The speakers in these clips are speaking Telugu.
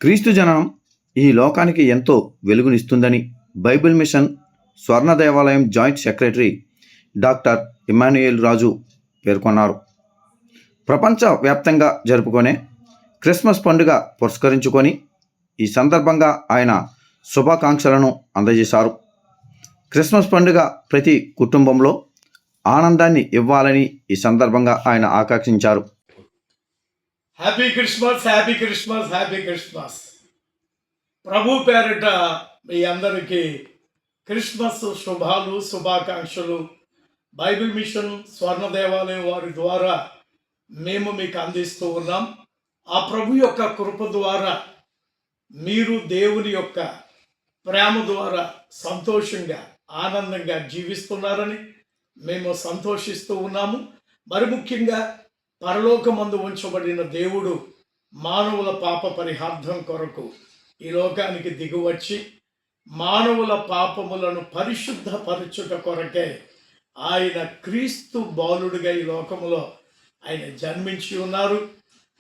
క్రీస్తు జననం ఈ లోకానికి ఎంతో వెలుగునిస్తుందని బైబిల్ మిషన్ స్వర్ణ దేవాలయం జాయింట్ సెక్రటరీ డాక్టర్ ఇమ్మాన్యుయేల్ రాజు పేర్కొన్నారు. ప్రపంచవ్యాప్తంగా జరుపుకునే క్రిస్మస్ పండుగ పురస్కరించుకొని ఈ సందర్భంగా ఆయన శుభాకాంక్షలను అందజేశారు. క్రిస్మస్ పండుగ ప్రతి కుటుంబంలో ఆనందాన్ని ఇవ్వాలని ఈ సందర్భంగా ఆయన ఆకాంక్షించారు. Happy Christmas, happy Christmas, happy Christmas. ప్రభు పేరిట మీ అందరికీ క్రిస్మస్ శుభాలు, శుభాకాంక్షలు బైబిల్ మిషన్ స్వర్ణ దేవాలయం వారి ద్వారా మేము మీకు అందిస్తూ ఉన్నాం. ఆ ప్రభు యొక్క కృప ద్వారా మీరు దేవుని యొక్క ప్రేమ ద్వారా సంతోషంగా, ఆనందంగా జీవిస్తున్నారని మేము సంతోషిస్తూ ఉన్నాము. మరి ముఖ్యంగా పరలోకమందు ఉంచబడిన దేవుడు మానవుల పాప పరిహార్థం కొరకు ఈ లోకానికి దిగువచ్చి మానవుల పాపములను పరిశుద్ధపరచుట కొరకే ఆయన క్రీస్తు బాలుడిగా ఈ లోకములో ఆయన జన్మించి ఉన్నారు.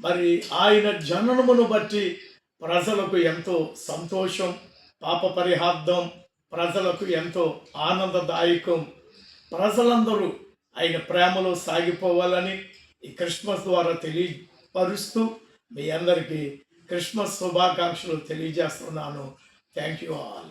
మరి ఆయన జననమును బట్టి ప్రజలకు ఎంతో సంతోషం, పాప పరిహార్థం ప్రజలకు ఎంతో ఆనందదాయకం. ప్రజలందరూ ఆయన ప్రేమలో సాగిపోవాలని ఈ క్రిస్మస్ ద్వారా తెలియపరుస్తూ మీ అందరికీ క్రిస్మస్ శుభాకాంక్షలు తెలియజేస్తున్నాను. Thank you all.